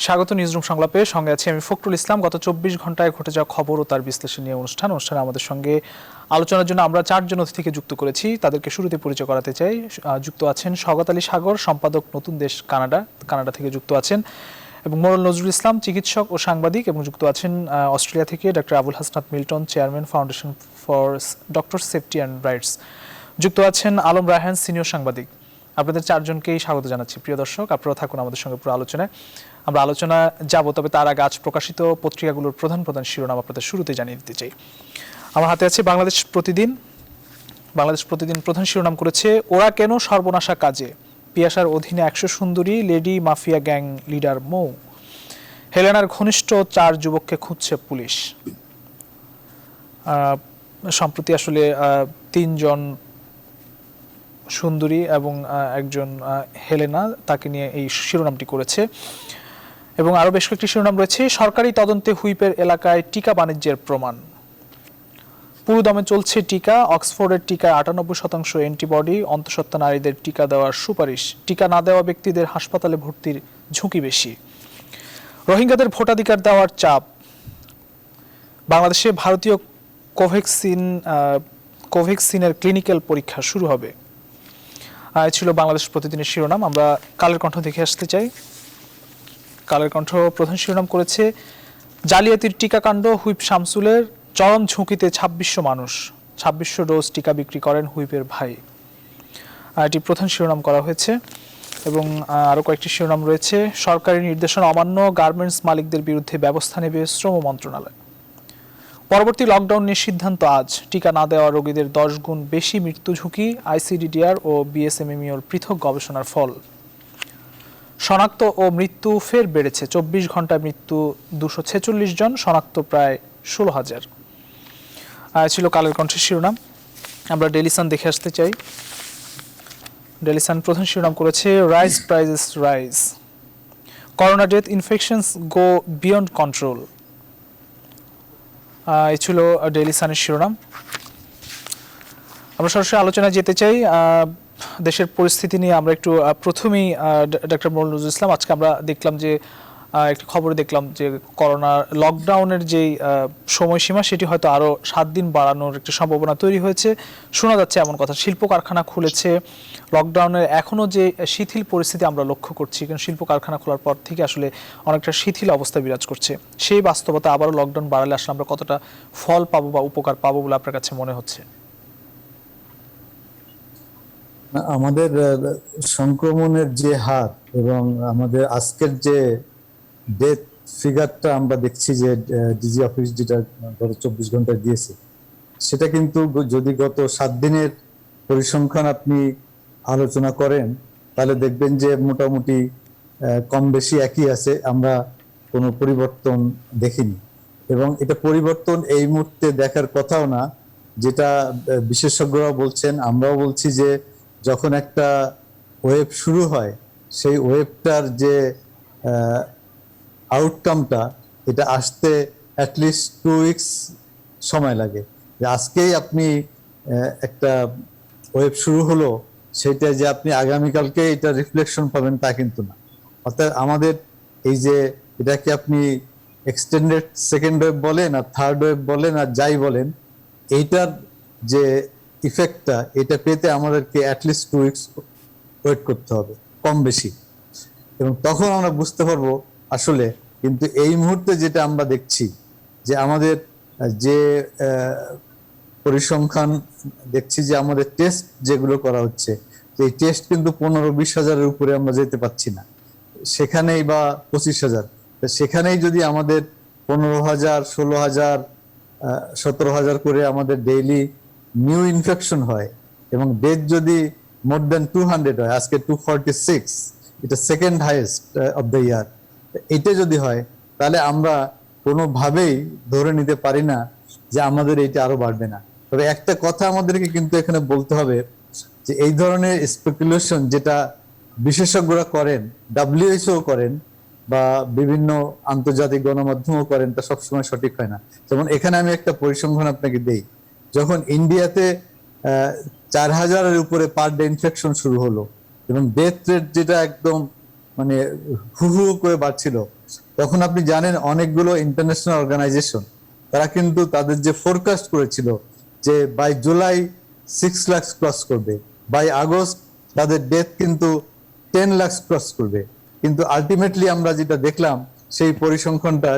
স্বাগত নিউজরুম সংলাপে, সঙ্গে আছি আমি ফখরুল ইসলাম। গত 24 ঘন্টায় ঘটে যাওয়া খবর ও তার বিশ্লেষণ নিয়ে অনুষ্ঠানে আমাদের সঙ্গে আলোচনার জন্য আমরা 4 জন অতিথিকে যুক্ত করেছি। তাদেরকে শুরুতে পরিচয় করাতে চাই। যুক্ত আছেন স্বাগত আলী সাগর, সম্পাদক নতুন দেশ কানাডা থেকে যুক্ত আছেন, এবং মোরল নজরুল ইসলাম, চিকিৎসক ও সাংবাদিক, এবং যুক্ত আছেন অস্ট্রেলিয়া থেকে doctor Abul Hasnat Milton, chairman foundation for doctor safety and rights. যুক্ত আছেন আলম রায়হান, সিনিয়র সাংবাদিক। আপনাদের 4 জনকেই স্বাগত জানাচ্ছি। প্রিয় দর্শক, আপনারা থাকুন আমাদের সঙ্গে পুরো আলোচনায়। আমরা আলোচনা যাব, তবে তার আগে আজ প্রকাশিত পত্রিকাগুলোর প্রধান শিরোনাম আপনাদের শুরুতে জানিয়ে দিতে চাই। আমার হাতে আছে বাংলাদেশ প্রতিদিন। বাংলাদেশ প্রতিদিন প্রধান শিরোনাম করেছে, ওরা কেন সর্বনাশা কাজে, পিয়াসার অধীনে 100 সুন্দরী লেডি মাফিয়া গ্যাং লিডার মৌ। হেলেনার ঘনিষ্ঠ 4 যুবককে খুঁজছে পুলিশ। সম্প্রতি আসলে 3 জন সুন্দরী এবং একজন হেলেনা, তাকে নিয়ে এই শিরোনামটি করেছে। এবং আরও বেশ কয়েকটি শিরোনাম রয়েছে। সরকারি তদন্তে হুইপের এলাকায় টিকা বাণিজ্যের প্রমাণ। পুরোদমে চলছে টিকা। অক্সফোর্ডের টিকায় 98% অ্যান্টিবডি। অন্তঃসত্ত্বা নারীদের টিকা দেওয়ার সুপারিশ। টিকা না দেওয়া ব্যক্তিদের হাসপাতালে ভর্তির ঝুঁকি বেশি। রোহিঙ্গাদের ভোটাধিকার দেওয়ার চাপ। বাংলাদেশে ভারতীয় কোভ্যাক্সিনের ক্লিনিক্যাল পরীক্ষা শুরু হবে। ছিল বাংলাদেশ প্রতিদিনের শিরোনাম। আমরা কালের কণ্ঠ দেখে আসতে চাই। কালের কণ্ঠ প্রধান শিরোনাম করেছে, জালিয়াতির টিকাকাণ্ড, হুইপ শামসুলের চরম ঝুঁকিতে 2600 মানুষ। 2600 ডোজ টিকা বিক্রি করেন হুইপের ভাই। এটি প্রধান শিরোনাম করা হয়েছে। এবং আরও কয়েকটি শিরোনাম রয়েছে। সরকারি নির্দেশনা অমান্য, গার্মেন্টস মালিকদের বিরুদ্ধে ব্যবস্থা নেবে শ্রম মন্ত্রণালয়। পরবর্তী লকডাউন নিয়ে সিদ্ধান্ত আজ। টিকা না দেওয়া রোগীদের 10 গুণ বেশি মৃত্যু ঝুঁকি, আইসিডিডিআর ও বিএসএমএমইউর পৃথক গবেষণার ফল। শনাক্ত ও মৃত্যু ফের বেড়েছে। 24 ঘন্টায় মৃত্যু 246 জন, শনাক্ত প্রায় 16,000। ছিল কালের কণ্ঠের শিরোনাম। আমরা ডেইলি সান দেখে আসতে চাই। ডেইলি সান প্রধান শিরোনাম করেছে, rise prices rise, corona death infections গো বিয়ন্ড কন্ট্রোল। এই ছিল ডেইলি সানের শিরোনাম। আমরা সরাসরি আলোচনায় যেতে চাই। দেশের পরিস্থিতি নিয়ে আমরা একটু প্রথমেই ডক্টর মোরল নজরুল ইসলাম, আজকে আমরা দেখলাম যে একটি খবরে দেখলাম যে করোনা লকডাউনের যেই সময়সীমা, সেটি হয়তো আরও 7 দিন বাড়ানোর একটি সম্ভাবনা তৈরি হয়েছে। শোনা যাচ্ছে এমন কথা, শিল্প কারখানা খুলেছে। লকডাউনের এখনও যে শিথিল পরিস্থিতি আমরা লক্ষ্য করছি, কারণ শিল্প কারখানা খোলার পর থেকে আসলে অনেকটা শিথিল অবস্থা বিরাজ করছে। সেই বাস্তবতা আবারও লকডাউন বাড়ালে আসলে আমরা কতটা ফল পাবো বা উপকার পাবো বলে আপনার কাছে মনে হচ্ছে? আমাদের সংক্রমণের যে হার এবং আমাদের আজকের যে ডেথ ফিগারটা আমরা দেখছি যে ডিজি অফিস যেটা গত 24 ঘন্টায় দিয়েছে, সেটা কিন্তু যদি গত 7 দিনের পরিসংখ্যান আপনি আলোচনা করেন, তাহলে দেখবেন যে মোটামুটি কম বেশি একই আছে। আমরা কোনো পরিবর্তন দেখিনি, এবং এটা পরিবর্তন এই মুহূর্তে দেখার কথাও না। যেটা বিশেষজ্ঞরাও বলছেন, আমরাও বলছি যে যখন একটা ওয়েভ শুরু হয়, সেই ওয়েভটার যে আউটকামটা, এটা আসতে অ্যাটলিস্ট 2 উইকস সময় লাগে। যে আজকেই আপনি একটা ওয়েভ শুরু হলো, সেটা যে আপনি আগামীকালকে এটা রিফ্লেকশন পাবেন তা কিন্তু না। অর্থাৎ আমাদের এই যে এটাকে আপনি এক্সটেন্ডেড সেকেন্ড ওয়েভ বলেন আর থার্ড ওয়েভ বলেন আর যাই বলেন, এইটার যে ইফেক্টটা, এটা পেতে আমাদেরকে অ্যাটলিস্ট 2 উইকস ওয়েট করতে হবে কম বেশি, এবং তখন আমরা বুঝতে পারবো আসলে। কিন্তু এই মুহূর্তে যেটা আমরা দেখছি, যে আমাদের যে পরিসংখ্যান দেখছি, যে আমাদের টেস্ট যেগুলো করা হচ্ছে, এই টেস্ট কিন্তু 15-20 হাজারের উপরে আমরা যেতে পারছি না। সেখানেই বা 25,000, সেখানেই যদি আমাদের 15,000, 16,000, 17,000 করে আমাদের ডেইলি নিউ ইনফেকশন হয়, এবং ডেথ যদি মোর দেন 200 হয়, আজকে 246, এটা second highest of the year. এটা যদি হয়, তাহলে আমরা কোনোভাবেই ধরে নিতে পারি না যে আমাদের এইটা আরো বাড়বে না। তবে একটা কথা আমাদেরকে কিন্তু এখানে বলতে হবে, যে এই ধরনের স্পেকুলেশন যেটা বিশেষজ্ঞরা করেন, WHO করেন, বা বিভিন্ন আন্তর্জাতিক গণমাধ্যমও করেন, তা সবসময় সঠিক হয় না। যেমন এখানে আমি একটা পরিসংখ্যান আপনাকে দেই। যখন ইন্ডিয়াতে 4,000-এর উপরে পার ডে ইনফেকশন শুরু হলো, এবং ডেথ রেট যেটা একদম মানে হু হু করে বাড়ছিল, তখন আপনি জানেন অনেকগুলো ইন্টারন্যাশনাল অর্গানাইজেশন তারা কিন্তু তাদের যে ফোরকাস্ট করেছিল যে বাই জুলাই 6 লাখ ক্রস করবে, বাই আগস্ট তাদের ডেথ কিন্তু 10 লাখ ক্রস করবে, কিন্তু আলটিমেটলি আমরা যেটা দেখলাম সেই পরিসংখ্যানটা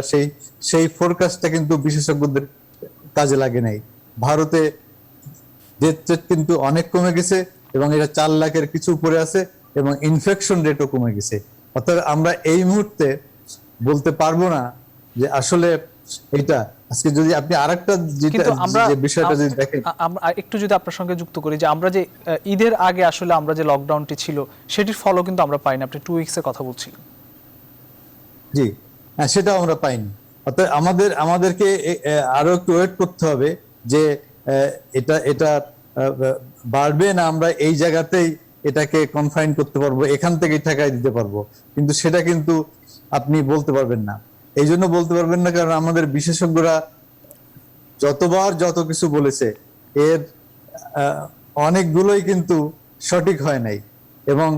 সেই ফোরকাস্টটা কিন্তু বিশেষজ্ঞদের কাজে লাগে নাই। ভারতে ডেথ রেট কিন্তু অনেক কমে গেছে এবং এটা 4 লাখের কিছু উপরে আছে এবং ইনফেকশন রেটও কমে গেছে। অর্থাৎ আমরা এই মুহূর্তে বলতে পারবো না যে আসলে এটা আজকে যদি আপনি আরেকটা কিন্তু আমরা যে বিষয়টা যদি দেখেন, আমরা একটু যদি আপনার সঙ্গে যুক্ত করি যে আমরা যে ঈদের আগে আসলে আমরা যে লকডাউনটি ছিল সেটির ফলও কিন্তু আমরা পাইনি। আপনি 2 উইকসের কথা বলছিলেন। জি হ্যাঁ, সেটাও আমরা পাইনি। অর্থাৎ আমাদেরকে আরো একটু ওয়েট করতে হবে যে এটা এটা বাড়বে না আমরা এই জায়গাতেই এটাকে কনফাইন করতে পারবো, এখান থেকেই ঠেকাই দিতে পারবো, কিন্তু সেটা কিন্তু আপনি বলতে পারবেন না। এই জন্য বলতে পারবেন না কারণ আমাদের বিশেষজ্ঞরা যতবার যত কিছু বলেছে এর অনেকগুলোই কিন্তু সঠিক হয় নাই, এবং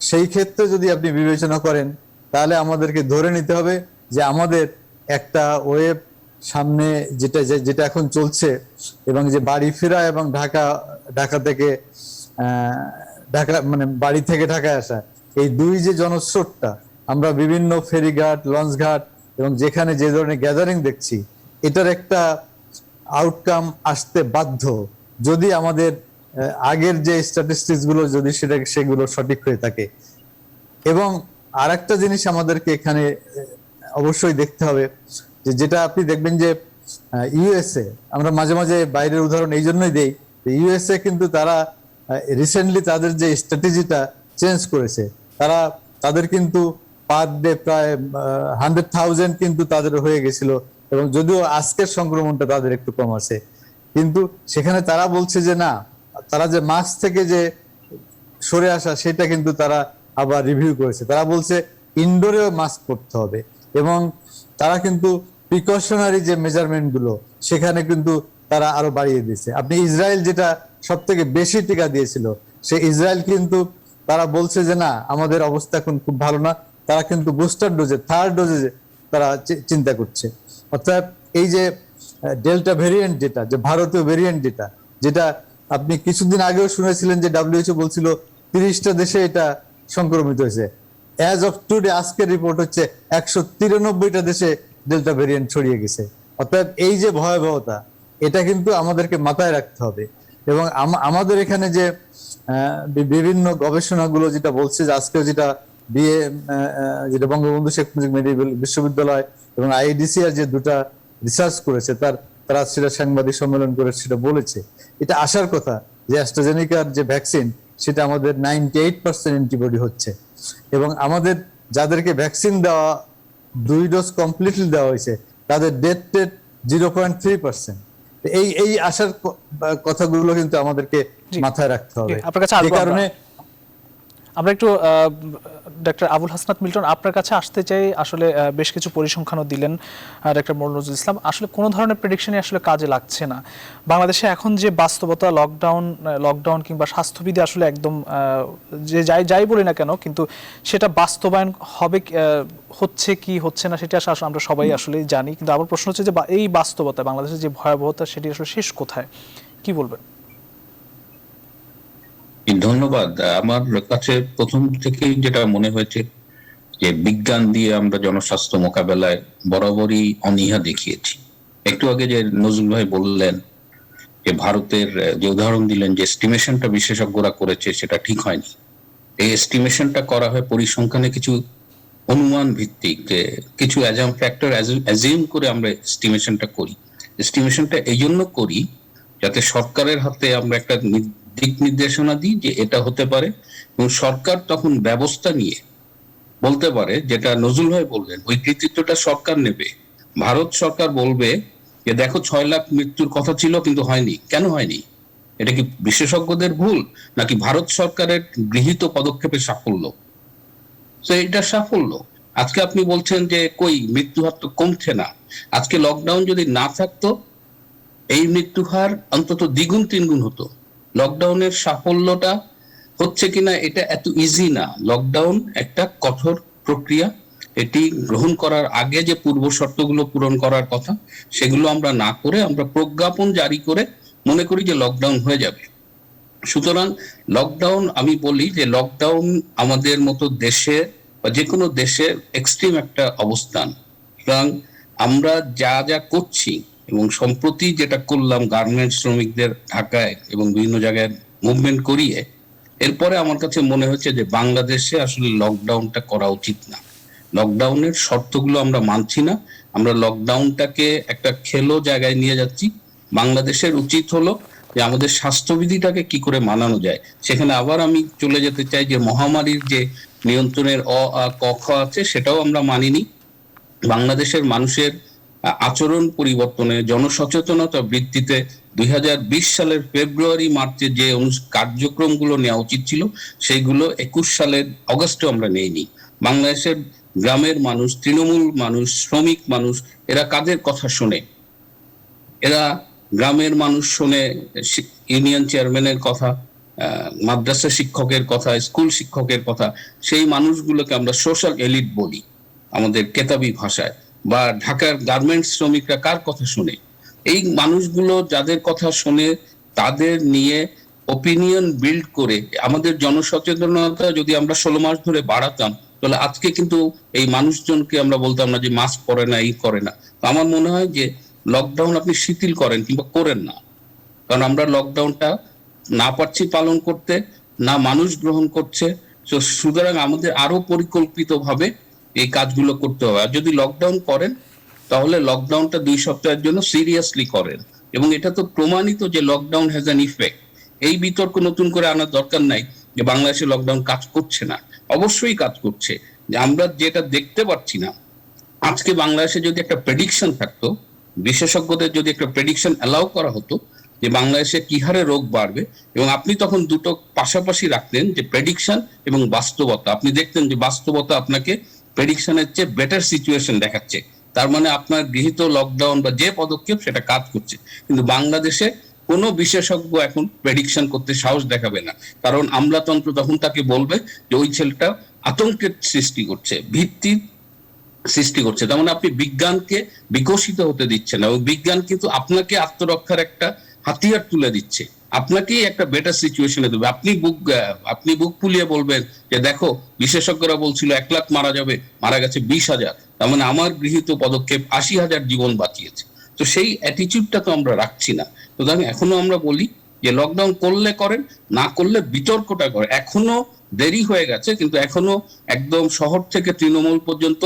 সেই ক্ষেত্রে যদি আপনি বিবেচনা করেন তাহলে আমাদেরকে ধরে নিতে হবে যে আমাদের একটা ওয়েব সামনে যেটা এখন চলছে, এবং যে বাড়ি ফেরা এবং ঢাকা থেকে ঢাকা মানে বাড়ি থেকে ঢাকায় আসা, এই দুই যে জনস্রোতটা আমরা বিভিন্ন ফেরিঘাট, লঞ্চ ঘাট এবং যেখানে যে ধরনের গ্যাদারিং দেখছি, এটার একটা আউটকাম আসতে বাধ্য যদি আমাদের আগের যে স্ট্যাটিস্টিক্স গুলো যদি সেগুলো সঠিক হয়ে থাকে। এবং আরেকটা জিনিস আমাদেরকে এখানে অবশ্যই দেখতে হবে যে যেটা আপনি দেখবেন যে ইউএসএ, আমরা মাঝে মাঝে বাইরের উদাহরণ এই জন্যই দেই, ইউএসএ কিন্তু তারা রিসেন্টলি তাদের যে স্ট্র্যাটেজিটা চেঞ্জ করেছে, তাদের কিন্তু পার ডে প্রায় 100,000 কিন্তু তাদের হয়ে গেছিল, এবং যদিও আজকের সংক্রমণটা তাদের একটু কম আছে, কিন্তু সেখানে তারা বলছে যে না, তারা যে মাস্ক থেকে যে সরে আসা সেটা কিন্তু তারা আবার রিভিউ করেছে। তারা বলছে ইনডোরেও মাস্ক পরতে হবে, এবং তারা কিন্তু প্রিকশনারি যে মেজারমেন্ট গুলো সেখানে কিন্তু তারা আরো বাড়িয়ে দিয়েছে। আপনি ইসরায়েল যেটা সব থেকে বেশি টিকা দিয়েছিল, সে ইসরায়েল কিন্তু তারা বলছে যে না, আমাদের অবস্থা এখন খুব ভালো না, তারা কিন্তু বুস্টার ডোজে, থার্ড ডোজে তারা চিন্তা করছে। অর্থাৎ এই যে ডেল্টা ভেরিয়েন্ট যেটা, যে ভারতীয় ভেরিয়েন্ট যেটা আপনি কিছুদিন আগেও শুনেছিলেন যে WHO বলছিল 30টা দেশে এটা সংক্রমিত হয়েছে, অ্যাজ অফ টুডে আজকের রিপোর্ট হচ্ছে 193টা দেশে ডেল্টা ভেরিয়েন্ট ছড়িয়ে গেছে। অর্থাৎ এই যে ভয়াবহতা, এটা কিন্তু আমাদেরকে মাথায় রাখতে হবে। এবং আমাদের এখানে যে বিভিন্ন গবেষণাগুলো যেটা বলছে যে আজকে যেটা যেটা বঙ্গবন্ধু শেখ মুজিব মেডিকেল বিশ্ববিদ্যালয় এবং আইডিসিআর যে দুটা রিসার্চ করেছে, তারা সেটা সাংবাদিক সম্মেলন করে সেটা বলেছে, এটা আসার কথা যে অ্যাস্ট্রাজেনিকার যে ভ্যাকসিন সেটা আমাদের 98% অ্যান্টিবডি হচ্ছে, এবং আমাদের যাদেরকে ভ্যাকসিন দেওয়া 2 ডোজ কমপ্লিটলি দেওয়া হয়েছে তাদের ডেথ রেট 0.3%। এই আসার কথাগুলো কিন্তু আমাদেরকে মাথায় রাখতে হবে। আপনার কাছে এই কারণে আমরা একটু ডক্টর আবুল হাসনাত মিল্টন আপনার কাছে আসতে চাই। আসলে বেশ কিছু পরিসংখ্যানও দিলেন ডক্টর মোহাম্মদ নজরুল ইসলাম। আসলে কোনো ধরনের প্রেডিকশনই আসলে কাজে লাগছে না। বাংলাদেশে এখন যে বাস্তবতা, লকডাউন কিংবা স্বাস্থ্যবিধি আসলে একদম যে যাই বলি না কেন, কিন্তু সেটা বাস্তবায়ন হবে হচ্ছে কি হচ্ছে না সেটা আসলে আমরা সবাই আসলে জানি, কিন্তু আমার প্রশ্ন হচ্ছে যে এই বাস্তবতা, বাংলাদেশের যে ভয়াবহতা, সেটি আসলে শেষ কোথায়, কি বলবেন? ধন্যবাদ। আমার কাছে প্রথম থেকেই যেটা মনে হয়েছে যে বিজ্ঞান দিয়ে আমরা জনস্বাস্থ্য মোকাবেলায় বরাবরই অনীহা দেখিয়েছি। একটু আগে যে নজরুল ভাই বললেন যে ভারতের যে উদাহরণ দিলেন যে এস্টিমেশনটা বিশেষজ্ঞরা করেছে সেটা ঠিক হয়নি, এই এস্টিমেশনটা করা হয় পরিসংখ্যানে কিছু অনুমান ভিত্তিক, যে কিছু ফ্যাক্টর অ্যাজিউম করে আমরা এস্টিমেশনটা করি। এস্টিমেশনটা এই জন্য করি যাতে সরকারের হাতে আমরা একটা দিক নির্দেশনা দিই যে এটা হতে পারে, এবং সরকার তখন ব্যবস্থা নিয়ে বলতে পারে, যেটা নজরুল ভাই বললেন, ওই কৃতিত্বটা সরকার নেবে। ভারত সরকার বলবে যে দেখো 6 লাখ মৃত্যুর কথা ছিল কিন্তু হয়নি, কেন হয়নি? এটা কি বিশেষজ্ঞদের ভুল নাকি ভারত সরকারের গৃহীত পদক্ষেপের সাফল্য? তো এটা সাফল্য। আজকে আপনি বলছেন যে কই মৃত্যু হার তো কমছে না। আজকে লকডাউন যদি না থাকতো এই মৃত্যু হার অন্তত দ্বিগুণ 3 গুণ হতো। লকডাউনের সাফল্যটা হচ্ছে কিনা এটা এত ইজি না। লকডাউন একটা কঠোর প্রক্রিয়া, এটি গ্রহণ করার আগে যে পূর্ব শর্তগুলো পূরণ করার কথা সেগুলো আমরা না করে আমরা প্রজ্ঞাপন জারি করে মনে করি যে লকডাউন হয়ে যাবে। সুতরাং লকডাউন, আমি বলি যে লকডাউন আমাদের মতো দেশে বা যে কোনো দেশের এক্সট্রিম একটা অবস্থান। সুতরাং আমরা যা যা করছি এবং সম্প্রতি যেটা করলাম গার্মেন্টস শ্রমিকদের ঢাকায় এবং বিভিন্ন জায়গায় মুভমেন্ট করিয়ে, এরপরে আমার কাছে মনে হচ্ছে যে বাংলাদেশে আসলে লকডাউনটা করা উচিত না। লকডাউনের শর্তগুলো আমরা মানছি না, আমরা লকডাউনটাকে একটা খেলো জায়গায় নিয়ে যাচ্ছি। বাংলাদেশের উচিত হলো যে আমাদের স্বাস্থ্যবিধিটাকে কি করে মানানো যায়। সেখানে আবার আমি চলে যেতে চাই যে মহামারীর যে নিয়ন্ত্রণের ক খ আছে সেটাও আমরা মানিনি। বাংলাদেশের মানুষের আচরণ পরিবর্তনে, জনসচেতনতা বৃদ্ধিতে 2020 সালের ফেব্রুয়ারি মার্চে যে কার্যক্রমগুলো নেওয়া উচিত ছিল সেইগুলো 21 সালের অগস্টে আমরা নেইনি। বাংলাদেশের গ্রামের মানুষ, তৃণমূল মানুষ, শ্রমিক মানুষ, এরা কাদের কথা শোনে? এরা গ্রামের মানুষ শোনে ইউনিয়ন চেয়ারম্যানের কথা, মাদ্রাসা শিক্ষকের কথা, স্কুল শিক্ষকের কথা। সেই মানুষগুলোকে আমরা সোশ্যাল এলিট বলি আমাদের কেতাবি ভাষায়। বা ঢাকার গার্মেন্টস শ্রমিকরা কার কথা শুনে? এই মানুষগুলো যাদের কথা শুনে তাদের নিয়ে ওপিনিয়ন বিল্ড করে আমাদের জনসচেতনতা যদি আমরা 16 মাস ধরে বাড়াতাম, তাহলে আজকে কিন্তু এই মানুষজনকে আমরা বলতাম না যে মাস্ক পরে না, এই করে না। আমার মনে হয় যে লকডাউন আপনি শিথিল করেন কিংবা করেন না, কারণ আমরা লকডাউনটা না পারছি পালন করতে, না মানুষ গ্রহণ করছে। সুতরাং আমাদের আরো পরিকল্পিতভাবে এই কাজগুলো করতে হবে। আর যদি লকডাউন করেন তাহলে লকডাউনটা 2 সপ্তাহের জন্য সিরিয়াসলি করেন, এবং এটা তো প্রমাণিত যে লকডাউন হ্যাজ অ্যান ইফেক্ট। এই বিতর্ক নতুন করে আনার দরকার নাই যে বাংলাদেশে লকডাউন কাজ করছে না, অবশ্যই কাজ করছে। যে আমরা যেটা দেখতে পাচ্ছি না, আজকে বাংলাদেশে যদি একটা প্রেডিকশন থাকতো, বিশেষজ্ঞদের যদি একটা প্রেডিকশন অ্যালাউ করা হতো যে বাংলাদেশে কি হারে রোগ বাড়বে, এবং আপনি তখন দুটো পাশাপাশি রাখতেন যে প্রেডিকশন এবং বাস্তবতা, আপনি দেখতেন যে বাস্তবতা আপনাকে প্রেডিকশনের চেয়ে বেটার সিচুয়েশন দেখাচ্ছে, তার মানে আপনার গৃহীত লকডাউন বা যে পদক্ষেপ সেটা কাজ করছে। কিন্তু বাংলাদেশে কোনো বিশেষজ্ঞ এখন প্রেডিকশন করতে সাহস দেখাবে না, কারণ আমলাতন্ত্র তখন তাকে বলবে যে ওই ছেলেটা আতঙ্কের সৃষ্টি করছে, ভিত্তি সৃষ্টি করছে। তার মানে আপনি বিজ্ঞানকে বিকশিত হতে দিচ্ছেন না, এবং বিজ্ঞান কিন্তু আপনাকে আত্মরক্ষার একটা হাতিয়ার তুলে দিচ্ছে, আপনাকেই একটা বেটার সিচুয়েশনে দেবে। আপনি বুক ফুলিয়ে বলবেন যে দেখো বিশেষজ্ঞরা বলছিল 1 লাখ মারা যাবে, মারা গেছে 20,000, তার মানে আমার গৃহীত পদক্ষেপ 80,000 জীবন বাঁচিয়েছে। তো সেই অ্যাটিটিউডটা তো আমরা রাখছি না। সুতরাং এখনো আমরা বলি যে লকডাউন করলে করেন, না করলে বিতর্কটা করে। এখনো দেরি হয়ে গেছে, কিন্তু এখনো একদম শহর থেকে তৃণমূল পর্যন্ত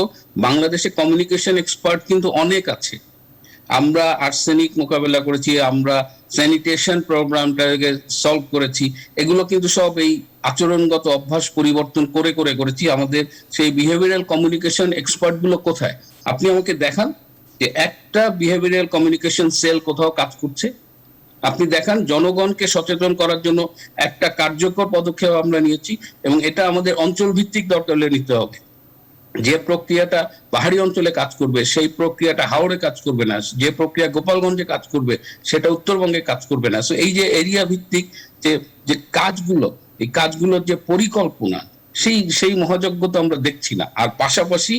বাংলাদেশে কমিউনিকেশন এক্সপার্ট কিন্তু অনেক আছে। আমরা আর্সেনিক মোকাবেলা করেছি, আমরা স্যানিটেশন প্রোগ্রামটাকে সলভ করেছি, এগুলো কিন্তু সব এই আচরণগত অভ্যাস পরিবর্তন করে করে করেছি। আমাদের সেই বিহেভিয়ারাল কমিউনিকেশন এক্সপার্ট গুলো কোথায়? আপনি আমাকে দেখান যে একটা বিহেভিয়ারাল কমিউনিকেশন সেল কোথাও কাজ করছে। আপনি দেখান জনগণকে সচেতন করার জন্য একটা কার্যকর পদক্ষেপ আমরা নিয়েছি, এবং এটা আমাদের অঞ্চল ভিত্তিক দরকার নিতে হবে। যে প্রক্রিয়াটা পাহাড়ি অঞ্চলে কাজ করবে সেই প্রক্রিয়াটা হাওড়ে কাজ করবে না, যে প্রক্রিয়া গোপালগঞ্জে কাজ করবে সেটা উত্তরবঙ্গে কাজ করবে না। এই যে এরিয়া ভিত্তিক যে কাজগুলো, এই কাজগুলোর যে পরিকল্পনা, সেই মহাযজ্ঞ তো আমরা দেখছি না। আর পাশাপাশি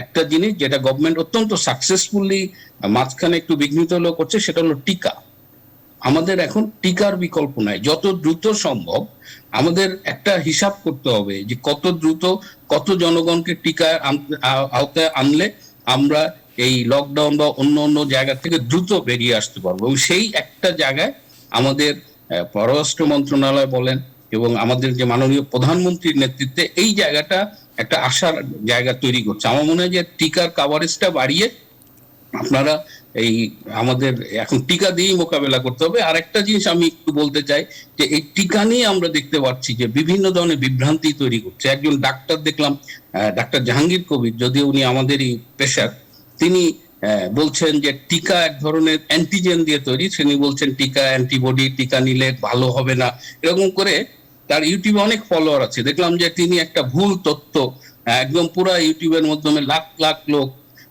একটা জিনিস যেটা গভর্নমেন্ট অত্যন্ত সাকসেসফুলি মাঝখানে একটু বিঘ্নিত হলেও করছে, সেটা হলো টিকা। আমাদের এখন টিকার বিকল্প নাই। যত দ্রুত সম্ভব আমাদের একটা হিসাব করতে হবে যে কত দ্রুত কত জনগণকে টিকার আওতায় আনলে আমরা এই লকডাউন বা অন্য অন্য জায়গা থেকে দ্রুত বেরিয়ে আসতে পারবো। এবং সেই একটা জায়গায় আমাদের পররাষ্ট্র মন্ত্রণালয় বলেন এবং আমাদের যে মাননীয় প্রধানমন্ত্রীর নেতৃত্বে এই জায়গাটা একটা আশার জায়গা তৈরি করছে। আমার মনে হয় যে টিকার কাভারেজটা বাড়িয়ে আপনারা এই আমাদের এখন টিকা দিয়েই মোকাবেলা করতে হবে। আর একটা জিনিস আমি একটু বলতে চাই যে এই টিকা নিয়ে আমরা দেখতে পাচ্ছি যে বিভিন্ন ধরনের বিভ্রান্তি তৈরি করছে। একজন ডাক্তার দেখলাম, ডাক্তার জাহাঙ্গীর কবির, যদিও উনি আমাদেরই পেশার, তিনি বলছেন যে টিকা এক ধরনের অ্যান্টিজেন দিয়ে তৈরি। তিনি বলছেন টিকা অ্যান্টিবডি, টিকা নিলে ভালো হবে না, এরকম করে তার ইউটিউবে অনেক ফলোয়ার আছে। দেখলাম যে তিনি একটা ভুল তথ্য একদম পুরো ইউটিউবের মাধ্যমে লাখ লাখ লোক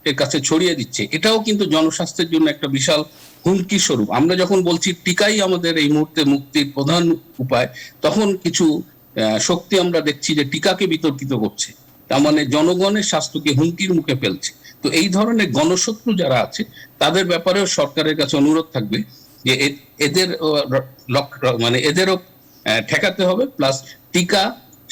এর কাছে ছড়িয়ে দিচ্ছে। এটাও কিন্তু জনস্বাস্থ্যের জন্য একটা বিশাল হুমকি স্বরূপ। আমরা যখন বলছি টিকাই আমাদের এই মুহূর্তে মুক্তির প্রধান উপায়, তখন কিছু শক্তি আমরা দেখছি যে টিকাকে বিতর্কিত করছে। তার মানে জনগণের স্বাস্থ্যকে হুমকির মুখে ফেলছে। তো এই ধরনের গণশত্রু যারা আছে তাদের ব্যাপারেও সরকারের কাছে অনুরোধ থাকবে যে এদের মানে এদেরও ঠেকাতে হবে, প্লাস টিকা,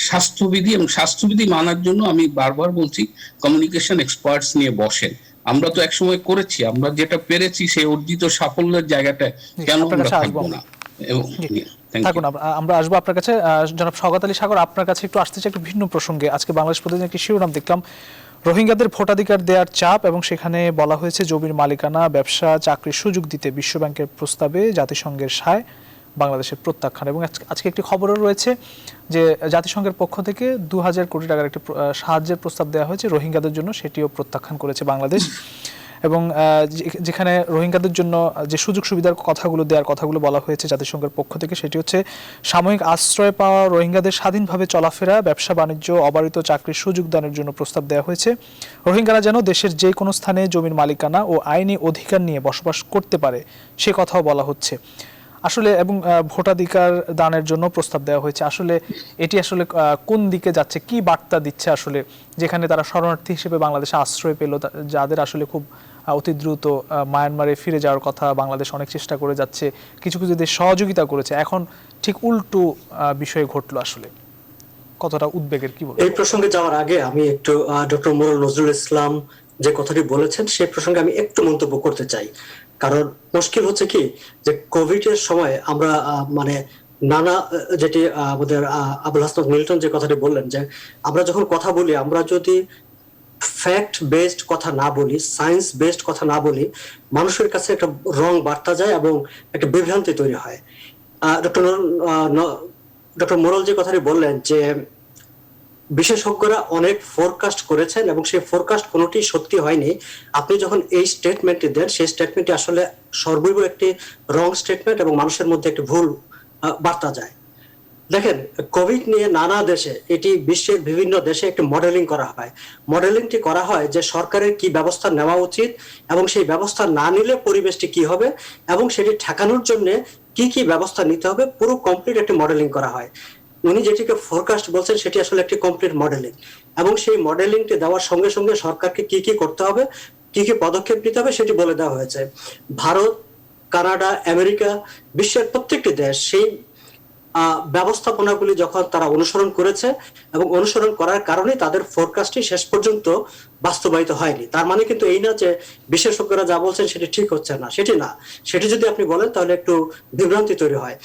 স্বাস্থ্যবিধি এবং স্বাস্থ্যবিধি মানার জন্য আমি বারবার বলছি কমিউনিকেশন এক্সপার্টস নিয়ে বসেন। আমরা তো একসময় করেছি, আমরা যেটা পেরেছি সেই অর্জিত সাফল্যের জায়গাটা কেন আমরা থাকবো না। থাকুন, আমরা আসবো আপনার কাছে। জনাব শওকত আলী সাগর, আপনার কাছে একটু আসতে চাই একটু ভিন্ন প্রসঙ্গে। আজকে বাংলাদেশ প্রতিদিন একটি শিরোনাম দেখলাম, রোহিঙ্গাদের ভোটাধিকার দেওয়ার চাপ, এবং সেখানে বলা হয়েছে জমির মালিকানা, ব্যবসা, চাকরির সুযোগ দিতে বিশ্বব্যাংকের প্রস্তাবে জাতিসংঘের সায়, বাংলাদেশের প্রত্যাখ্যান। এবং আজকে একটি খবরও রয়েছে যে জাতিসংঘের পক্ষ থেকে 2000 কোটি টাকার একটি সাহায্যের প্রস্তাব দেওয়া হয়েছে রোহিঙ্গাদের জন্য, সেটিও প্রত্যাখ্যান করেছে বাংলাদেশ। এবং যেখানে রোহিঙ্গাদের জন্য যে সুযোগ সুবিধার কথাগুলো বলা হয়েছে জাতিসংঘের পক্ষ থেকে, সেটি হচ্ছে সাময়িক আশ্রয় পাওয়া রোহিঙ্গাদের স্বাধীনভাবে চলাফেরা, ব্যবসা বাণিজ্য, অবারিত চাকরির সুযোগ দানের জন্য প্রস্তাব দেওয়া হয়েছে। রোহিঙ্গারা যেন দেশের যে কোনো স্থানে জমির মালিকানা ও আইনি অধিকার নিয়ে বসবাস করতে পারে, সে কথাও বলা হচ্ছে আসলে। এবং ভোটাধিকার দানের জন্য প্রস্তাব দেওয়া হয়েছে। আসলে এটি আসলে কোন দিকে যাচ্ছে, কি বার্তা দিচ্ছে আসলে, যেখানে তারা শরণার্থী হিসেবে বাংলাদেশে আশ্রয় পেল, যাদের আসলে খুব অতি দ্রুত মায়ানমারে ফিরে যাওয়ার কথা, বাংলাদেশ অনেক চেষ্টা করে যাচ্ছে, কিছু কিছু দেশ সহযোগিতা করেছে, এখন ঠিক উল্টো বিষয় ঘটলো, আসলে কতটা উদ্বেগের, কি বলবো? এই প্রসঙ্গে যাওয়ার আগে আমি একটু ডক্টর মোরাল নজরুল ইসলাম যে কথাটি বলেছেন সেই প্রসঙ্গে আমি একটু মন্তব্য করতে চাই। কারণ মুশকিল হচ্ছে কি, যে কোভিড এর সময় আমরা মানে নানা যেটি আমাদের আবুল হাসনাত মিল্টন যে কথাটি বললেন, যে আমরা যখন কথা বলি, আমরা যদি ফ্যাক্ট বেসড কথা না বলি, সায়েন্স বেসড কথা না বলি, মানুষের কাছে একটা রং বার্তা যায় এবং একটা বিভ্রান্তি তৈরি হয়। ডক্টর মোরাল যে কথাটি বললেন যে বিশেষজ্ঞরা অনেক ফোরকাস্ট করেছেন এবং সেই ফোরকাস্ট কোনোটি সত্যি হয়নি, আপনি যখন এই স্টেটমেন্টটি দেন, সেই স্টেটমেন্টটি আসলে সর্বৈব একটি রং স্টেটমেন্ট এবং মানুষের মধ্যে একটি ভুল বার্তা যায়। দেখেন, কোভিড নিয়ে নানা দেশে, এটি বিশ্বের বিভিন্ন দেশে একটি মডেলিং করা হয়। মডেলিংটি করা হয় যে সরকারের কি ব্যবস্থা নেওয়া উচিত এবং সেই ব্যবস্থা না নিলে পরিবেশটি কি হবে এবং সেটি ঠেকানোর জন্য কি কি ব্যবস্থা নিতে হবে, পুরো কমপ্লিট একটি মডেলিং করা হয়। উনি যেটিকে ফোরকাস্ট বলছেন সেটি আসলে একটি কমপ্লিট মডেলিং, এবং সেই মডেলিংটি দেওয়ার সঙ্গে সঙ্গে সরকারকে কি কি করতে হবে, কি কি পদক্ষেপ নিতে হবে সেটি বলে দেওয়া হয়েছে। ভারত, কানাডা, আমেরিকা, বিশ্বের প্রত্যেকটি দেশ সেই ব্যবস্থাপনাগুলি যখন তারা অনুসরণ করেছে এবং অনুসরণ করার কারণে তাদের ফোরকাস্টটি শেষ পর্যন্ত বাস্তবায়িত হয়নি। তার মানে কিন্তু এই না যে বিশেষজ্ঞরা যা বলছেন সেটি ঠিক হচ্ছে না, সেটি না। সেটি যদি আপনি বলেন তাহলে একটু বিভ্রান্তি তৈরি হয়।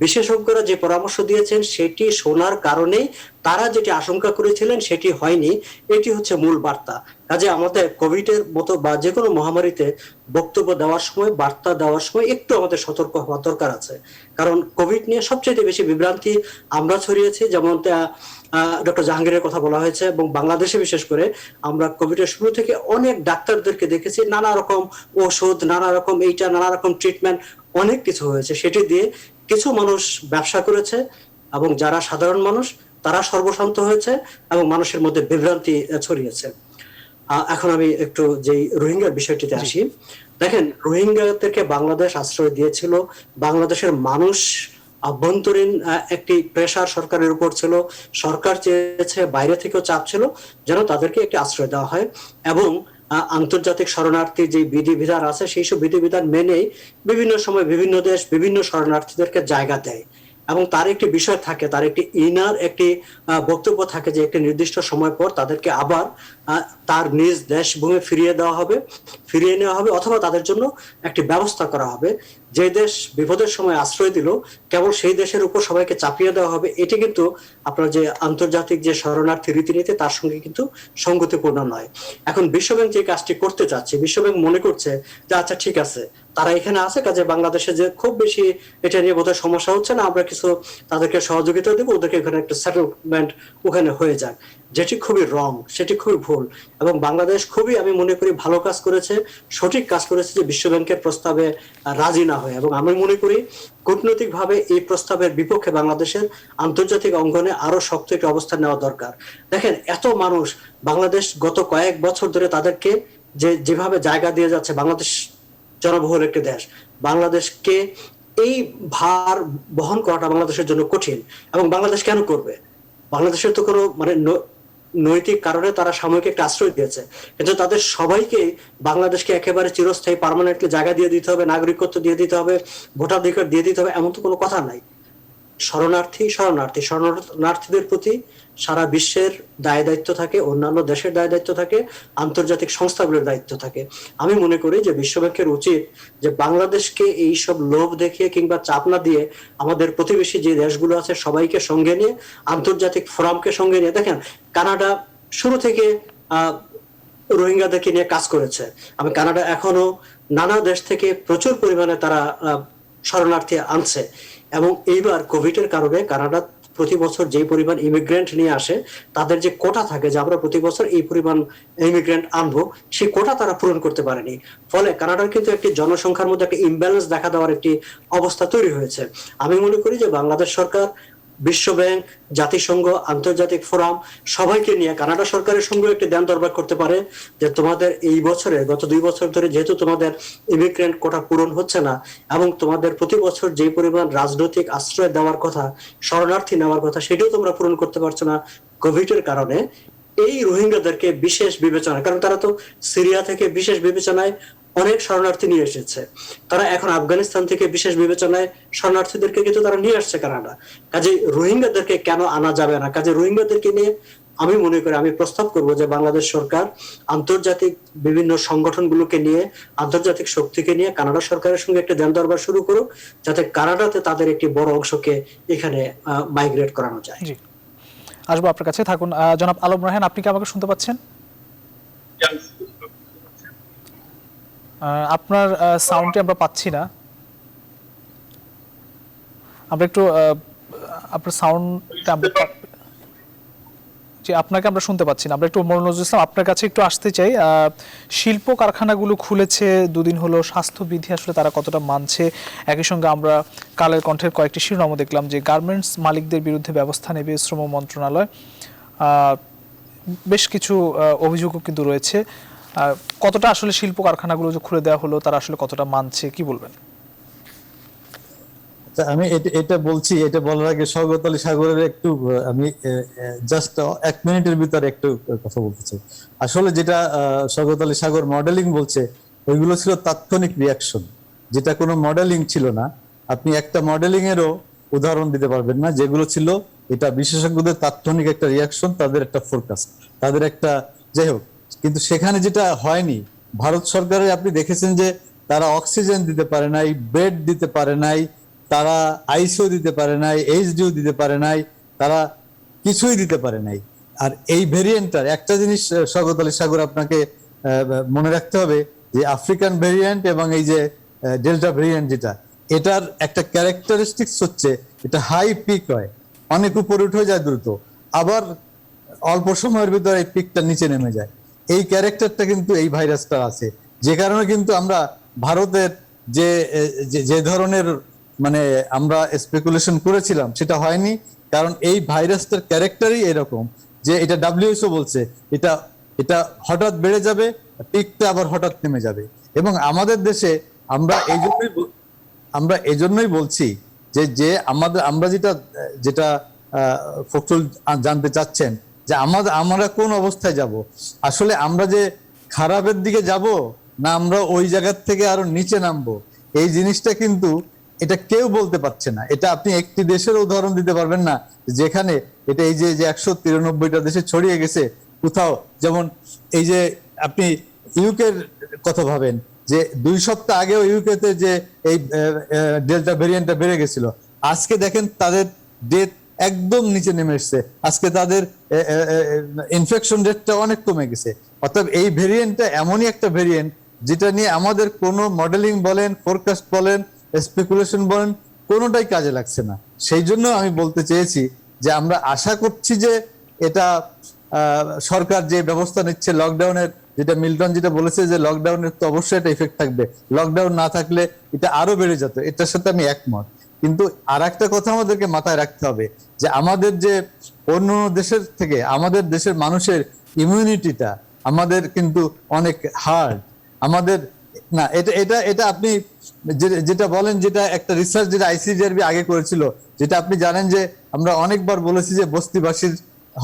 বিশেষজ্ঞরা যে পরামর্শ দিয়েছেন সেটি শোনার কারণেই তারা যেটি আশঙ্কা করেছিলেন সেটি হয়নি, এটি হচ্ছে মূল বার্তা। কাজে আমাদের কোভিড এর মতো বা যে কোনো মহামারীতে বক্তব্য দেওয়ার সময়, বার্তা দেওয়ার সময় একটু আমাদের সতর্ক হওয়া দরকার আছে। কারণ কোভিড নিয়ে সবচেয়ে বেশি বিভ্রান্তি আমরা ছড়িয়েছি, যেমন ডক্টর জাহাঙ্গীরের কথা বলা হয়েছে, এবং বাংলাদেশে বিশেষ করে আমরা কোভিডের শুরু থেকে অনেক ডাক্তারদেরকে দেখেছি, নানা রকম ওষুধ, নানা রকম এইটা, নানা রকম ট্রিটমেন্ট, অনেক কিছু হয়েছে। সেটি দিয়ে কিছু মানুষ ব্যবসা করেছে এবং যারা সাধারণ মানুষ তারা সর্বশান্ত হয়েছে এবং মানুষের মধ্যে বিভ্রান্তি ছড়িয়েছে। এখন আমি একটু যেই রোহিঙ্গার বিষয়টিতে আসি। দেখেন, রোহিঙ্গাদেরকে বাংলাদেশ আশ্রয় দিয়েছিল, বাংলাদেশের মানুষ আভ্যন্তরীণ একটি প্রেসার সরকারের উপর ছিল, সরকার চেয়েছে, বাইরে থেকেও চাপ ছিল যেন তাদেরকে একটি আশ্রয় দেওয়া হয়, এবং আন্তর্জাতিক শরণার্থী যে বিধিবিধান আছে সেই সব বিধিবিধান মেনেই বিভিন্ন সময় বিভিন্ন দেশ বিভিন্ন শরণার্থীদেরকে জায়গা দেয়, এবং তার একটি বিষয় থাকে, তার একটি ইনার একটি বক্তব্য থাকে যে একটি নির্দিষ্ট সময় পর তাদেরকে আবার তার নিজ দেশ ভূমি ফিরিয়ে দেওয়া হবে, ফিরিয়ে নেওয়া হবে, অথবা তাদের জন্য একটি ব্যবস্থা করা হবে। যে দেশ বিপদের সময় আশ্রয় দিল কেবল সেই দেশের উপর সবাইকে চাপিয়ে দেওয়া হবে, এটি কিন্তু আপনার যে আন্তর্জাতিক যে শরণার্থী রীতিনীতি তার সঙ্গে কিন্তু সঙ্গতিপূর্ণ নয়। এখন বিশ্বব্যাংক যে কাজটি করতে চাচ্ছে, বিশ্বব্যাংক মনে করছে যে আচ্ছা ঠিক আছে, তারা এখানে আছে, কাজে বাংলাদেশে যে খুব বেশি এটা নিয়ে বোধহয় সমস্যা হচ্ছে না, আমরা কিছু তাদেরকে সহযোগিতা দেবো, ওদেরকে এখানে একটা সেটেলমেন্ট ওখানে হয়ে যাক, যেটি খুবই রং, সেটি খুবই ভুল। এবং বাংলাদেশ খুবই, আমি মনে করি, ভালো কাজ করেছে, সঠিক কাজ করেছে যে বিশ্বব্যাংকের প্রস্তাবে রাজি না হয়, এবং আমি মনে করি কূটনৈতিক ভাবে এই প্রস্তাবের বিপক্ষে বাংলাদেশের আন্তর্জাতিক অঙ্গনে আরো শক্ত একটি অবস্থান নেওয়া দরকার। দেখেন, এত মানুষ বাংলাদেশ গত কয়েক বছর ধরে তাদেরকে যেভাবে জায়গা দিয়ে যাচ্ছে, বাংলাদেশ জনবহুল একটি দেশ, বাংলাদেশকে এই ভার বহন করাটা বাংলাদেশের জন্য কঠিন। এবং বাংলাদেশ কেন করবে? বাংলাদেশের তো কোনো মানে নৈতিক কারণে তারা সাময়িক একটা আশ্রয় দিয়েছে, কিন্তু তাদের সবাইকে বাংলাদেশকে একেবারে চিরস্থায়ী পার্মানেন্টলি জায়গা দিয়ে দিতে হবে, নাগরিকত্ব দিয়ে দিতে হবে, ভোটাধিকার দিয়ে দিতে হবে, এমন তো কোনো কথা নাই। শরণার্থীদের প্রতি সারা বিশ্বের দায় দায়িত্ব থাকে, অন্যান্য দেশের দায় দায়িত্ব থাকে, আন্তর্জাতিক সংস্থাগুলোর দায়িত্ব থাকে। আমি মনে করি যে বিশ্বব্যাংকের উচিত যে বাংলাদেশকে এই সব লোভ দেখিয়ে কিংবা চাপ না দিয়ে আমাদের প্রতিবেশী যে দেশগুলো আছে সবাইকে সঙ্গে নিয়ে, আন্তর্জাতিক ফোরামকে সঙ্গে নিয়ে, দেখেন কানাডা শুরু থেকে রোহিঙ্গাদেরকে নিয়ে কাজ করেছে। আমি কানাডা এখনো নানা দেশ থেকে প্রচুর পরিমাণে তারা শরণার্থী আনছে, এবং এইবার কোভিড এর কারণে কানাডা প্রতি বছর যে পরিমাণ ইমিগ্রেন্ট নিয়ে আসে, তাদের যে কোটা থাকে যে আমরা প্রতি বছর এই পরিমাণ ইমিগ্রেন্ট আনবো, সেই কোটা তারা পূরণ করতে পারেনি। ফলে কানাডার কিন্তু একটি জনসংখ্যার মধ্যে একটা ইমব্যালেন্স দেখা দেওয়ার একটি অবস্থা তৈরি হয়েছে। আমি মনে করি যে বাংলাদেশ সরকার, বিশ্বব্যাংক, জাতিসংঘ, আন্তর্জাতিক ফোরাম সবাইকে নিয়ে কানাডা সরকারের সঙ্গে একটি ধ্যান দরবার করতে পারে যে তোমাদের এই বছরে, গত 2 বছর ধরে যেহেতু তোমাদের ইমিগ্রেন্ট কোটা পূরণ হচ্ছে না, এবং তোমাদের প্রতি বছর যে পরিমাণ রাজনৈতিক আশ্রয় দেওয়ার কথা, শরণার্থী নেওয়ার কথা, সেটাও তোমরা পূরণ করতে পারছো না কোভিড এর কারণে, এই রোহিঙ্গাদেরকে বিশেষ বিবেচনা, কারণ তারা তো সিরিয়া থেকে বিশেষ বিবেচনায় অনেক শরণার্থী নিয়ে এসেছে, তারা এখন আফগানিস্তান থেকে বিশেষ বিবেচনায় শরণার্থীদেরকে কিন্তু তারা নিয়ে আসছে কানাডা। কাজে রোহিঙ্গাদেরকে কেন আনা যাবে না? কাজে রোহিঙ্গাদেরকে নিয়ে আমি মনে করি, আমি প্রস্তাব করব যে বাংলাদেশ সরকার আন্তর্জাতিক বিভিন্ন সংগঠনগুলোকে নিয়ে, আন্তর্জাতিক শক্তিকে নিয়ে কানাডা সরকারের সঙ্গে একটা ধ্যান দরবার শুরু করুক, যাতে কানাডাতে তাদের একটি বড় অংশকে এখানে মাইগ্রেট করানো যায়। জি, আসবো আপনার কাছে, থাকুন। জনাব আলম রায়হান, আপনি কি আমাকে শুনতে পাচ্ছেন? আপনার সাউন্ডটি আমরা পাচ্ছি না। আমরা একটু আপনার সাউন্ডটা যে আপনাকে আমরা শুনতে পাচ্ছি না। আমরা একটু মনোযোগ ইসলাম আপনার কাছে একটু আসতে চাই। শিল্প কারখানাগুলো খুলেছে 2 দিন হলো, স্বাস্থ্যবিধি আসলে তারা কতটা মানছে? একই সঙ্গে আমরা কালের কণ্ঠের কয়েকটি শিরোনামও দেখলাম যে গার্মেন্টস মালিকদের বিরুদ্ধে ব্যবস্থা নেবে শ্রম মন্ত্রণালয়। বেশ কিছু অভিযোগও কিন্তু রয়েছে। কতটা আসলে শিল্প কারখানাগুলো যে খুলে দেওয়া হলো তারা আসলে কতটা মানছে, কি বলবেন? আমি এটা বলছি, এটা বলার আগে স্বর্গত আলী সাগরের একটু আমি জাস্ট 1 মিনিটের ভিতরে একটু কথা বলতে চাই। আসলে যেটা স্বর্গত আলী সাগর মডেলিং বলছে, ওইগুলো ছিল তাৎক্ষণিক রিয়াকশন, যেটা কোনো মডেলিং ছিল না। আপনি একটা মডেলিং এরও উদাহরণ দিতে পারবেন না। যেগুলো ছিল এটা বিশেষজ্ঞদের তাৎক্ষণিক একটা রিয়াকশন, তাদের একটা ফোরকাস্ট, তাদের একটা, যাই হোক। কিন্তু সেখানে যেটা হয়নি, ভারত সরকারের আপনি দেখেছেন যে তারা অক্সিজেন দিতে পারে নাই, বেড দিতে পারে নাই, তারা আইসিইউ দিতে পারে নাই, এইচডিইউ দিতে পারে নাই, তারা কিছুই দিতে পারে নাই। আর এই ভেরিয়েন্টটার একটা জিনিস স্বর্গত আলী সাগর আপনাকে মনে রাখতে হবে, যে আফ্রিকান ভেরিয়েন্ট এবং এই যে ডেল্টা ভেরিয়েন্ট, যেটা এটার একটা ক্যারেক্টারিস্টিক্স হচ্ছে এটা হাই পিক হয়, অনেক উপরে উঠে যায় দ্রুত, আবার অল্প সময়ের ভিতরে এই পিকটা নিচে নেমে যায়। এই ক্যারেক্টারটা কিন্তু এই ভাইরাসটা আছে, যে কারণে কিন্তু আমরা ভারতের যে ধরনের মানে আমরা স্পেকুলেশন করেছিলাম সেটা হয়নি। কারণ এই ভাইরাসটার ক্যারেক্টারই এরকম যে এটা WHO বলছে এটা এটা হঠাৎ বেড়ে যাবে, পিকটা আবার হঠাৎ নেমে যাবে। এবং আমাদের দেশে আমরা এজন্যই বলছি যে আমরা যেটা ফখরুল জানতে চাচ্ছেন যে আমরা কোন অবস্থায় যাব। আসলে আমরা যে খারাপের দিকে যাব না আমরা ওই জায়গার থেকে আরো নিচে নামবো, এই জিনিসটা কিন্তু এটা কেউ বলতে পারছে না। এটা আপনি একটি দেশের উদাহরণ দিতে পারবেন না যেখানে এটা এই যে 193টা দেশে ছড়িয়ে গেছে কোথাও। যেমন এই যে আপনি ইউকের কথা ভাবেন, যে 2 সপ্তাহ আগেও ইউকেতে যে এই ডেল্টা ভেরিয়েন্টটা বেড়ে গেছিল, আজকে দেখেন তাদের ডেথ একদম নিচে নেমে এসছে, আজকে তাদের ইনফেকশন রেটটা অনেক কমে গেছে। অর্থাৎ এই ভেরিয়েন্টটা এমনই একটা ভেরিয়েন্ট যেটা নিয়ে আমাদের কোনো মডেলিং বলেন, ফোরকাস্ট বলেন, স্পেকুলেশন বলেন, কোনোটাই কাজে লাগছে না। সেই জন্য আমি বলতে চেয়েছি যে আমরা আশা করছি যে এটা সরকার যে ব্যবস্থা নিচ্ছে লকডাউনের, যেটা মিল্টন যেটা বলেছে যে লকডাউনের তো অবশ্যই একটা ইফেক্ট থাকবে, লকডাউন না থাকলে এটা আরো বেড়ে যেত, এটার সাথে আমি একমত। কিন্তু আর একটা কথা আমাদেরকে মাথায় রাখতে হবে যে আমাদের যে অন্য দেশের থেকে আমাদের দেশের মানুষের ইমিউনিটিটা আমাদের কিন্তু অনেক হার্ড। আমাদের না এটা এটা এটা আপনি যেটা বলেন, যেটা একটা রিসার্চ যেটা ICJRB আগে করেছিল, যেটা আপনি জানেন যে আমরা অনেকবার বলেছি যে বস্তিবাসীর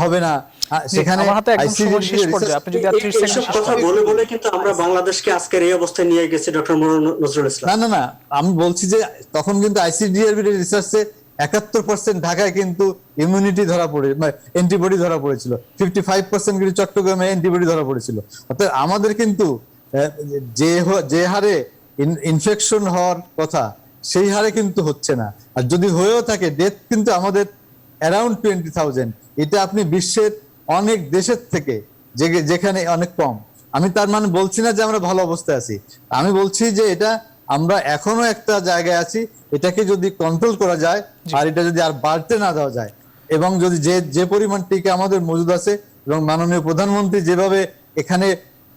হবে না, সেখানে আমার হাতে একদম সময় শেষ পর্যায়ে, আপনি যদি আর 30 সেকেন্ড এইসব শেষ কথা করেন। বলে বলে কিন্তু আমরা বাংলাদেশকে আজকের এই অবস্থায় নিয়ে গেছি ডক্টর নজরুল ইসলাম। না না না, আমি বলছি যে তখন কিন্তু আইসিডিআরবি রিসার্চে 71% ঢাকায় কিন্তু ইমিউনিটি ধরা পড়ে, অ্যান্টিবডি ধরা পড়েছিল, 55% কিন্তু চট্টগ্রামে অ্যান্টিবডি ধরা পড়েছিল। অর্থাৎ আমাদের কিন্তু যে হারে ইনফেকশন হওয়ার কথা সেই হারে কিন্তু হচ্ছে না, আর যদি হয়েও থাকে ডেথ কিন্তু আমাদের অ্যারাউন্ড 20,000। এটা আপনি বিশ্বের অনেক দেশের থেকে যেখানে অনেক কম। আমি তার মানে বলছি না যে আমরা ভালো অবস্থায় আছি, আমি বলছি যে এটা আমরা এখনো একটা জায়গায় আছি, এটাকে যদি কন্ট্রোল করা যায় আর এটা যদি আর বাড়তে না দেওয়া যায়, এবং যদি যে পরিমাণ টিকা আমাদের মজুদ আছে এবং মাননীয় প্রধানমন্ত্রী যেভাবে এখানে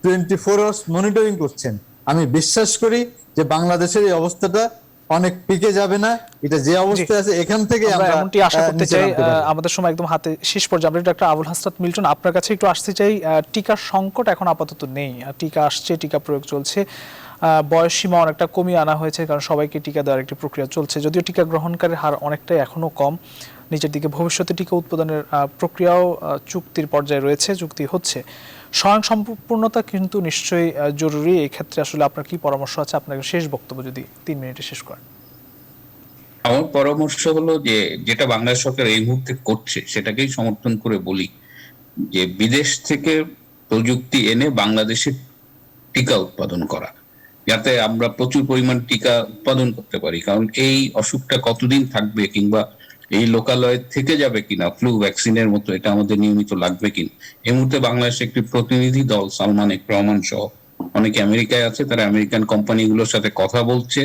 24 আওয়ার্স মনিটরিং করছেন, আমি বিশ্বাস করি যে বাংলাদেশের এই অবস্থাটা অনেক পিকে যাবে না। এটা যে অবস্থায় আছে এখান থেকে আমরা আমরা এমনটি আশা করতে নিচে চাই। নামতে পারবো। আমাদের সময় একদম হাতে শেষ পর্যায়ে। আমরা ডক্টর আবুল হাসনাত মিল্টন, আপনার কাছে একটু আসতে চাই। টিকার সংকট এখন আপাতত নেই, টিকা আসছে, টিকা প্রয়োগ চলছে, বয়স সীমা অনেকটা কমিয়ে আনা হয়েছে, কারণ সবাইকে টিকা দেওয়ার একটি প্রক্রিয়া চলছে। যদিও টিকা গ্রহণকারীর হার অনেকটাই এখনো কম, নিচের দিকে ভবিষ্যতে টিকা উৎপাদনের প্রক্রিয়াও চুক্তির পর্যায়ে রয়েছে, চুক্তি হচ্ছে। স্বয়ংসম্পূর্ণতা কিন্তু নিশ্চয়ই জরুরি। এই ক্ষেত্রে আসলে আপনার কি পরামর্শ আছে? আপনার শেষ বক্তব্য যদি 3 মিনিটে শেষ করেন। আমার পরামর্শ হলো যে যেটা বাংলাদেশ সরকার এই মুহূর্তে করছে সেটাকেই সমর্থন করে বলি, যে বিদেশ থেকে প্রযুক্তি এনে বাংলাদেশে টিকা উৎপাদন করা, যাতে আমরা প্রচুর পরিমাণ টিকা উৎপাদন করতে পারি। কারণ এই অসুখটা কতদিন থাকবে কিংবা এই লোকালয়ে থেকে যাবে কিনা, ফ্লু ভ্যাকসিনের মতো এটা আমাদের নিয়মিত লাগবে কিনা। এই মুহূর্তে বাংলাদেশে একটি প্রতিনিধি দল সালমান রহমান সহ অনেকে আমেরিকায় আছে, তারা আমেরিকান কোম্পানিগুলোর সাথে কথা বলছে।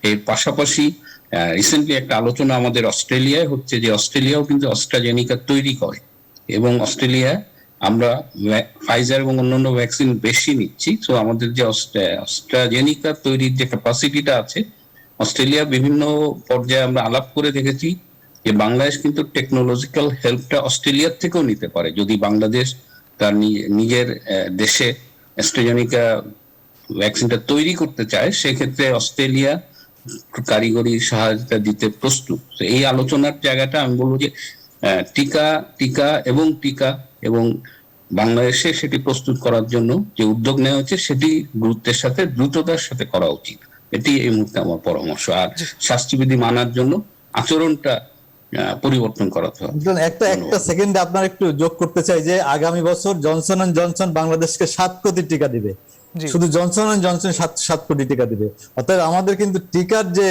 এর পাশাপাশি রিসেন্টলি একটা আলোচনা আমাদের অস্ট্রেলিয়ায় হচ্ছে, যে অস্ট্রেলিয়াও কিন্তু অস্ট্রাজেনিকা তৈরি করে, এবং অস্ট্রেলিয়া আমরা ফাইজার এবং অন্যান্য ভ্যাকসিন বেশি নিচ্ছি। তো আমাদের যে অস্ট্রাজেনিকা তৈরির যে ক্যাপাসিটিটা আছে, অস্ট্রেলিয়া বিভিন্ন পর্যায়ে আমরা আলাপ করে দেখেছি যে বাংলাদেশ কিন্তু টেকনোলজিক্যাল হেল্পটা অস্ট্রেলিয়ার থেকেও নিতে পারে। যদি বাংলাদেশ তার নিজের দেশে অ্যাস্ট্রাজেনিকা ভ্যাকসিনটা তৈরি করতে চায়, সেক্ষেত্রে অস্ট্রেলিয়া কারিগরি সহায়তা দিতে প্রস্তুত। এই আলোচনার জায়গাটা আমি বলবো যে টিকা এবং বাংলাদেশে সেটি প্রস্তুত করার জন্য যে উদ্যোগ নেওয়া হচ্ছে সেটি গুরুত্বের সাথে দ্রুততার সাথে করা উচিত। এটি এই মুহূর্তে আমার পরামর্শ। আর স্বাস্থ্যবিধি মানার জন্য আচরণটা পরিবর্তন করাতে হবে। একটা সেকেন্ড আপনার একটু যোগ করতে চাই যে আগামী বছর জনসন এন্ড জনসন বাংলাদেশকে 7 কোটি টিকা দিবে। শুধু জনসন এন্ড জনসন 7 কোটি টিকা দিবে। অর্থাৎ আমাদের কিন্তু টিকার যে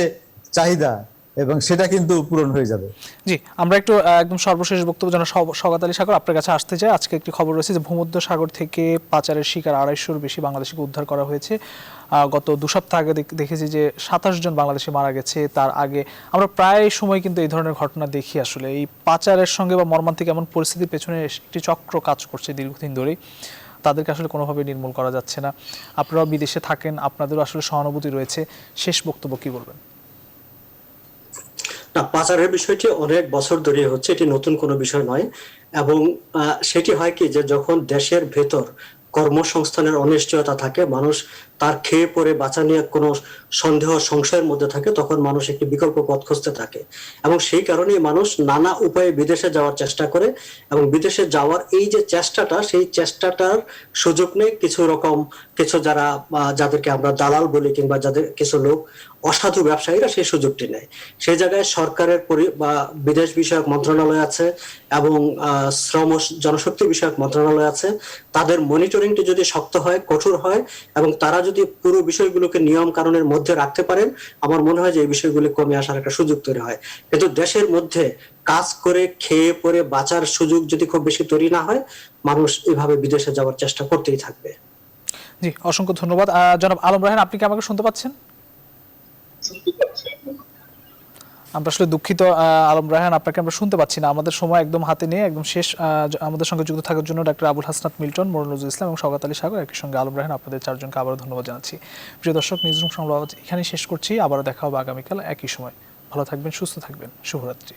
চাহিদা এবং সেটা কিন্তু পূরণ হয়ে যাবে। জি, আমরা একটু একদম সর্বশেষ বক্তব্য যেন শওকত আলী সাগর আপনার কাছে আসতে চাই। আজকে একটি খবর রয়েছে যে ভূমধ্য সাগর থেকে পাচারের শিকার 250-র বেশি বাংলাদেশিকে উদ্ধার করা হয়েছে। গত 2 সপ্তাহ আগে দেখেছি যে 27 জন বাংলাদেশি মারা গেছে। তার আগে আমরা প্রায় সময় কিন্তু এই ধরনের ঘটনা দেখি। আসলে এই পাচারের সঙ্গে বা মর্মান্তিক এমন পরিস্থিতির পেছনে একটি চক্র কাজ করছে দীর্ঘদিন ধরেই, তাদেরকে আসলে কোনোভাবে নির্মূল করা যাচ্ছে না। আপনারাও বিদেশে থাকেন, আপনাদেরও আসলে সহানুভূতি রয়েছে। শেষ বক্তব্য কি বলবেন? না, পাচারের বিষয়টি অনেক বছর ধরে হচ্ছে, এটি নতুন কোনো বিষয় নয়। এবং সেটি হয় কি, যে যখন দেশের ভেতর কর্মসংস্থানের অনিশ্চয়তা থাকে, মানুষ তার খেয়ে পরে বাঁচা নিয়ে কোনো সন্দেহ সংশয়ের মধ্যে থাকে, তখন মানুষ একটি বিকল্প পথ খুঁজতে থাকে। এবং সেই কারণেই মানুষ নানা উপায়ে বিদেশে যাওয়ার চেষ্টা করে, এবং বিদেশে যাওয়ার এই যে চেষ্টাটা, সেই চেষ্টাটার সুযোগ নেই কিছু যাদেরকে আমরা দালাল বলি, কিংবা যাদের কিছু লোক অসাধু ব্যবসায়ীরা সেই সুযোগটি নেয়। সেই জায়গায় সরকারের বা বিদেশ বিষয়ক মন্ত্রণালয় আছে এবং শ্রম জনশক্তি বিষয়ক মন্ত্রণালয় আছে। তাদের মনিটরিংটি যদি শক্ত হয়, কঠোর হয়, এবং তারা যদি পুরো বিষয়গুলোকে নিয়ম কানুনের মধ্যে রাখতে পারেন, আমার মনে হয় যে এই বিষয়গুলি কমে আসার একটা সুযোগ তৈরি হয়। কিন্তু দেশের মধ্যে কাজ করে খেয়ে পরে বাঁচার সুযোগ যদি খুব বেশি তৈরি না হয়, মানুষ এভাবে বিদেশে যাওয়ার চেষ্টা করতেই থাকবে। জি, অসংখ্য ধন্যবাদ। জনাব আলম রায়হান, আপনি কি আমাকে শুনতে পাচ্ছেন? আমরা আসলে দুঃখিত আলম রায়হান, আপনাকে আমরা শুনতে পাচ্ছি না। আমাদের সময় একদম হাতে নিয়ে একদম শেষ। আমাদের সঙ্গে যুক্ত থাকার জন্য ডক্টর আবুল হাসনাত মিল্টন, মোহাম্মদ নজরুল ইসলাম এবং শওকত আলী সাগর, একই সঙ্গে আলম রায়হান, আপনাদের 4 জনকে আবারও ধন্যবাদ জানাচ্ছি। প্রিয় দর্শক, নিউজরুম সংবাদ এখানেই শেষ করছি। আবারও দেখা হবে আগামীকাল একই সময়। ভালো থাকবেন, সুস্থ থাকবেন। শুভরাত্রি।